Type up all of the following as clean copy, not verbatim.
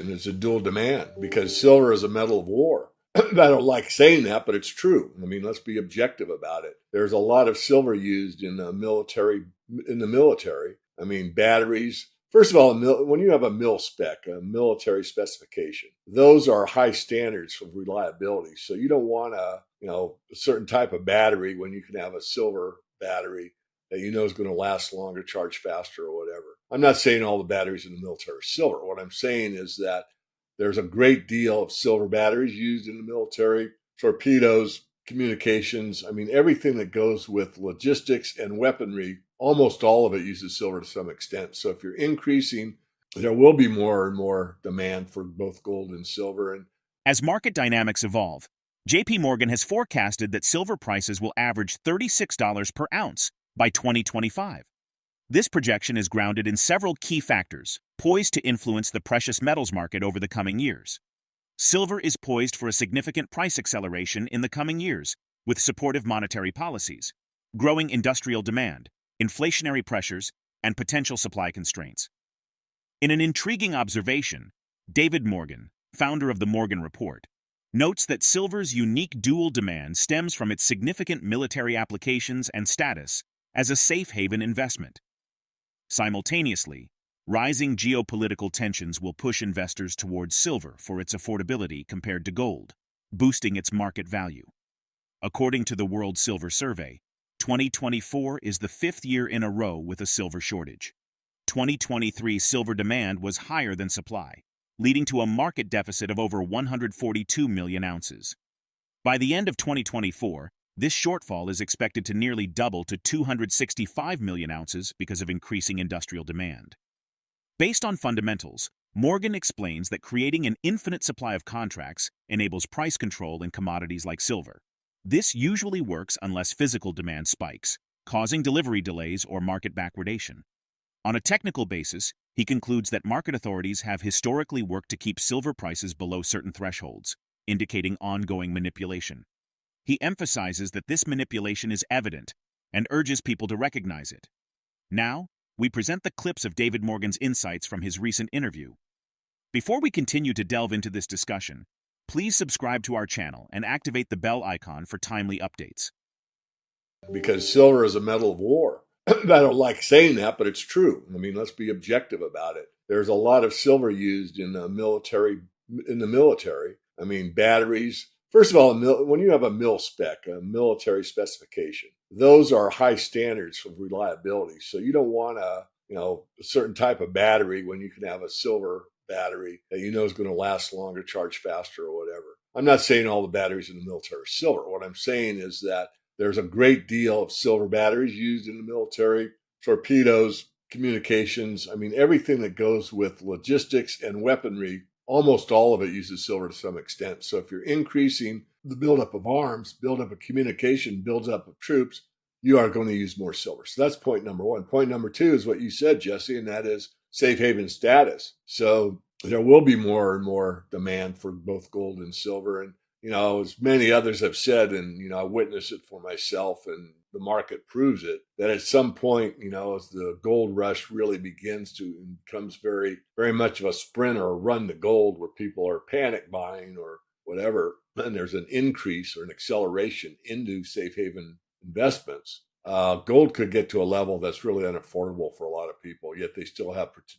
And it's a dual demand because silver is a metal of war. I don't like saying that, but it's true. I mean, let's be objective about it. There's a lot of silver used in the military. I mean, batteries. First of all, when you have a mil spec, a military specification, those are high standards for reliability. So you don't want a certain type of battery when you can have a silver battery that you know is going to last longer, charge faster, or whatever. I'm not saying all the batteries in the military are silver. What I'm saying is that there's a great deal of silver batteries used in the military, torpedoes, communications. I mean, everything that goes with logistics and weaponry, almost all of it uses silver to some extent. So if you're increasing, there will be more and more demand for both gold and silver. And As market dynamics evolve, JP Morgan has forecasted that silver prices will average $36 per ounce by 2025. This projection is grounded in several key factors, poised to influence the precious metals market over the coming years. Silver is poised for a significant price acceleration in the coming years, with supportive monetary policies, growing industrial demand, inflationary pressures, and potential supply constraints. In an intriguing observation, David Morgan, founder of the Morgan Report, notes that silver's unique dual demand stems from its significant military applications and status as a safe haven investment. Simultaneously, rising geopolitical tensions will push investors towards silver for its affordability compared to gold, boosting its market value. According to the World Silver Survey, 2024 is the fifth year in a row with a silver shortage. 2023 silver demand was higher than supply, leading to a market deficit of over 142 million ounces. By the end of 2024, this shortfall is expected to nearly double to 265 million ounces because of increasing industrial demand. Based on fundamentals, Morgan explains that creating an infinite supply of contracts enables price control in commodities like silver. This usually works unless physical demand spikes, causing delivery delays or market backwardation. On a technical basis, he concludes that market authorities have historically worked to keep silver prices below certain thresholds, indicating ongoing manipulation. He emphasizes that this manipulation is evident and urges people to recognize it. Now, we present the clips of David Morgan's insights from his recent interview. Before we continue to delve into this discussion, please subscribe to our channel and activate the bell icon for timely updates. because silver is a metal of war. I don't like saying that, but it's true. I mean, let's be objective about it. There's a lot of silver used in the military. I mean, batteries. First of all, when you have a mil spec, a military specification, those are high standards for reliability. So you don't want a certain type of battery when you can have a silver battery that you know is going to last longer, charge faster, or whatever. I'm not saying all the batteries in the military are silver. What I'm saying is that there's a great deal of silver batteries used in the military, torpedoes, communications. I mean, everything that goes with logistics and weaponry, almost all of it uses silver to some extent. So if you're increasing the buildup of arms, buildup of communication, buildup of troops, you are going to use more silver. So that's point number one. Point number two is what you said, Jesse, and that is safe haven status. So there will be more and more demand for both gold and silver. And as many others have said, and I witness it for myself, and the market proves it, that at some point, as the gold rush really begins to and becomes very, very much of a sprint or a run to gold where people are panic buying or whatever, and there's an increase or an acceleration into safe haven investments, gold could get to a level that's really unaffordable for a lot of people, yet they still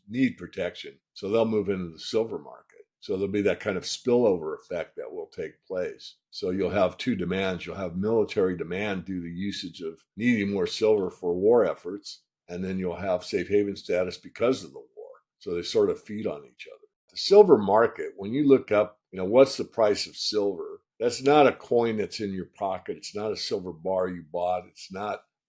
need protection. So they'll move into the silver market. So there'll be that kind of spillover effect that will take place. So you'll have two demands. You'll have military demand due to usage of needing more silver for war efforts, and then you'll have safe haven status because of the war. So they sort of feed on each other. The silver market, when you look up, what's the price of silver? That's not a coin that's in your pocket. It's not a silver bar you bought.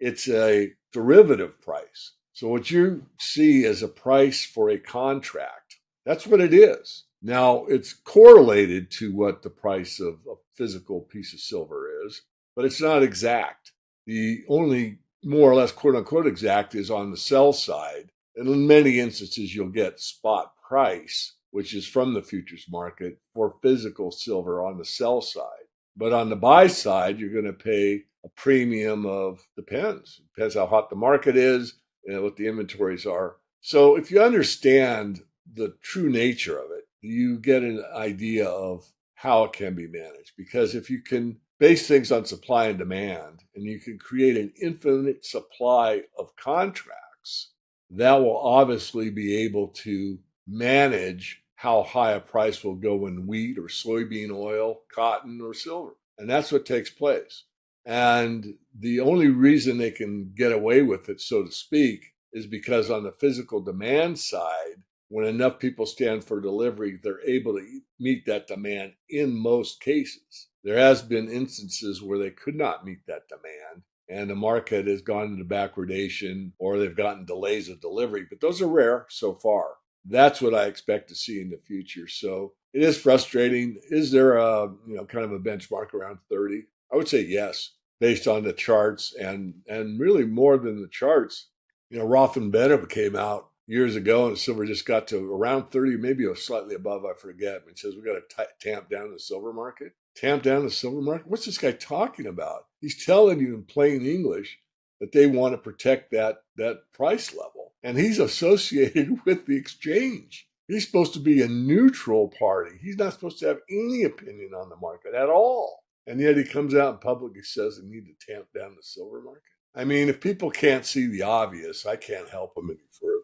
It's a derivative price. So what you see as a price for a contract, that's what it is. Now, it's correlated to what the price of a physical piece of silver is, but it's not exact. The only more or less quote unquote exact is on the sell side. And in many instances, you'll get spot price, which is from the futures market for physical silver on the sell side. But on the buy side, you're going to pay a premium of depends how hot the market is and what the inventories are. So if you understand the true nature of it, you get an idea of how it can be managed. Because if you can base things on supply and demand, and you can create an infinite supply of contracts, that will obviously be able to manage how high a price will go in wheat or soybean oil, cotton, or silver. And that's what takes place. And the only reason they can get away with it, so to speak, is because on the physical demand side, when enough people stand for delivery, they're able to meet that demand in most cases. There has been instances where they could not meet that demand, and the market has gone into backwardation or they've gotten delays of delivery, but those are rare so far. That's what I expect to see in the future. So it is frustrating. Is there a kind of a benchmark around 30? I would say yes, based on the charts and really more than the charts. Roth and Benham came out years ago, and silver just got to around 30, maybe it was slightly above, I forget. It says we got to tamp down the silver market. Tamp down the silver market? What's this guy talking about? He's telling you in plain English that they want to protect that price level. And he's associated with the exchange. He's supposed to be a neutral party. He's not supposed to have any opinion on the market at all. And yet he comes out in public and says they need to tamp down the silver market. I mean, if people can't see the obvious, I can't help them any further.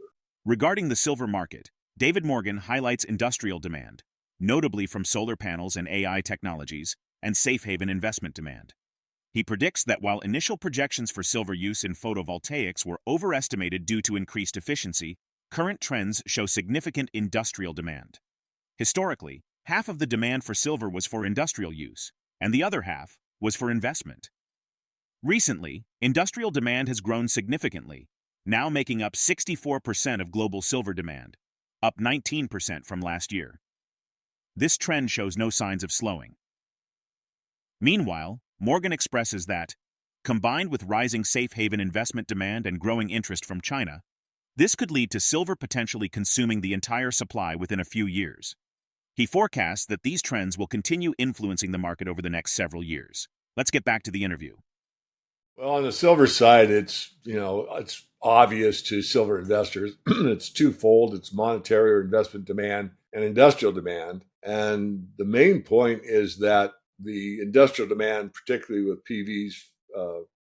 Regarding the silver market, DavidMorgan highlights industrial demand, notably from solar panels and AI technologies, and safe haven investment demand. He predicts that while initial projections for silver use in photovoltaics were overestimated due to increased efficiency, current trends show significant industrial demand. Historically, half of the demand for silver was for industrial use, and the other half was for investment. Recently, industrial demand has grown significantly, now making up 64% of global silver demand, up 19% from last year. This trend shows no signs of slowing. Meanwhile, Morgan expresses that, combined with rising safe haven investment demand and growing interest from China, this could lead to silver potentially consuming the entire supply within a few years. He forecasts that these trends will continue influencing the market over the next several years. Let's get back to the interview. Well, on the silver side, it's obvious to silver investors. It's twofold. It's monetary or investment demand and industrial demand. And the main point is that the industrial demand, particularly with PVs,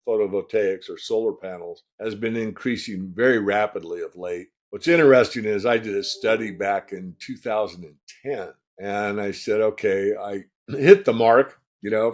photovoltaics or solar panels, has been increasing very rapidly of late. What's interesting is I did a study back in 2010, and I said, okay, I hit the mark,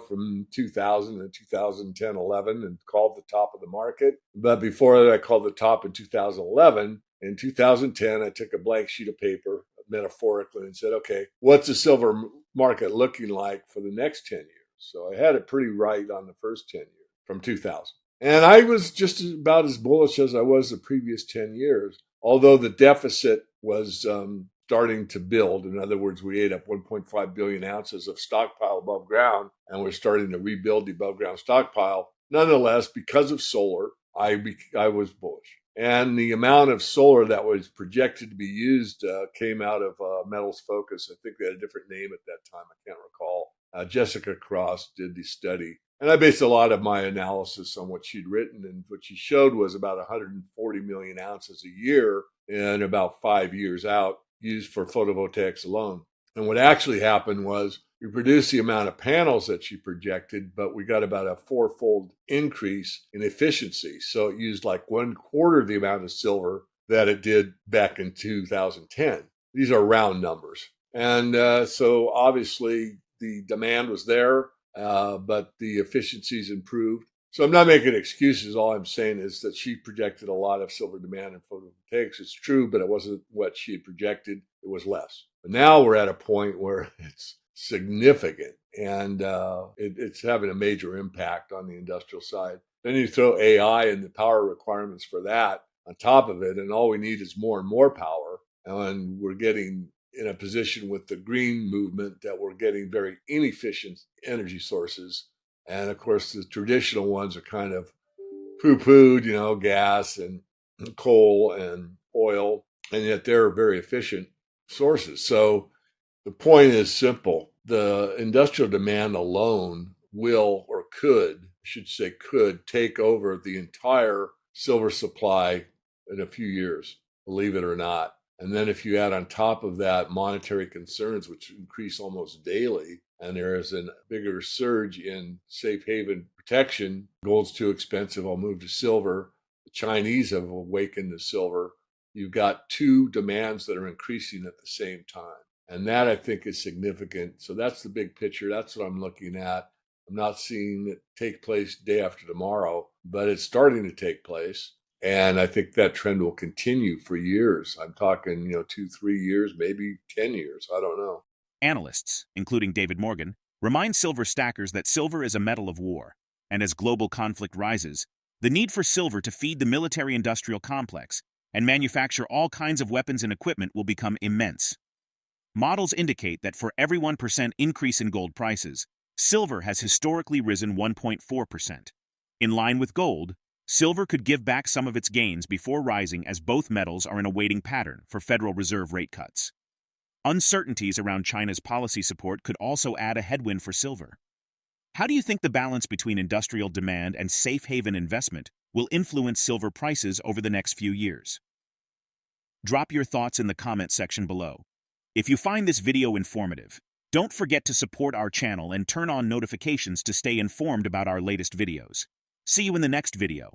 from 2000 to 2010, 11, and called the top of the market. But before that, I called the top in 2011. In 2010, I took a blank sheet of paper, metaphorically, and said, okay, what's the silver market looking like for the next 10 years? So I had it pretty right on the first 10 years from 2000. And I was just about as bullish as I was the previous 10 years, although the deficit was starting to build. In other words, we ate up 1.5 billion ounces of stockpile above ground, and we're starting to rebuild the above ground stockpile. Nonetheless, because of solar, I was bullish. And the amount of solar that was projected to be used came out of Metals Focus. I think they had a different name at that time. I can't recall. Jessica Cross did the study. And I based a lot of my analysis on what she'd written. And what she showed was about 140 million ounces a year in about 5 years out, used for photovoltaics alone. And what actually happened was we produced the amount of panels that she projected, but we got about a 4-fold increase in efficiency. So it used like 1/4 the amount of silver that it did back in 2010. These are round numbers. And so obviously the demand was there, but the efficiencies improved. So I'm not making excuses. All I'm saying is that she projected a lot of silver demand in photovoltaics. It's true, but it wasn't what she had projected. It was less. But now we're at a point where it's significant, and it's having a major impact on the industrial side. Then you throw AI and the power requirements for that on top of it, and all we need is more and more power. And we're getting in a position with the green movement that we're getting very inefficient energy sources. And of course, the traditional ones are kind of poo-pooed, gas and coal and oil, and yet they're very efficient sources. So the point is simple. The industrial demand alone will, or could, I should say could, take over the entire silver supply in a few years, believe it or not. And then if you add on top of that monetary concerns, which increase almost daily, and there is a bigger surge in safe haven protection, gold's too expensive, I'll move to silver. The Chinese have awakened to silver. You've got two demands that are increasing at the same time. And that I think is significant. So that's the big picture. That's what I'm looking at. I'm not seeing it take place day after tomorrow, but it's starting to take place. And I think that trend will continue for years. I'm talking, 2, 3 years, maybe 10 years. I don't know. Analysts, including DavidMorgan, remind silver stackers that silver is a metal of war, and as global conflict rises, the need for silver to feed the military-industrial complex and manufacture all kinds of weapons and equipment will become immense. Models indicate that for every 1% increase in gold prices, silver has historically risen 1.4%. In line with gold, silver could give back some of its gains before rising as both metals are in a waiting pattern for Federal Reserve rate cuts. Uncertainties around China's policy support could also add a headwind for silver. How do you think the balance between industrial demand and safe haven investment will influence silver prices over the next few years? Drop your thoughts in the comment section below. If you find this video informative, don't forget to support our channel and turn on notifications to stay informed about our latest videos. See you in the next video.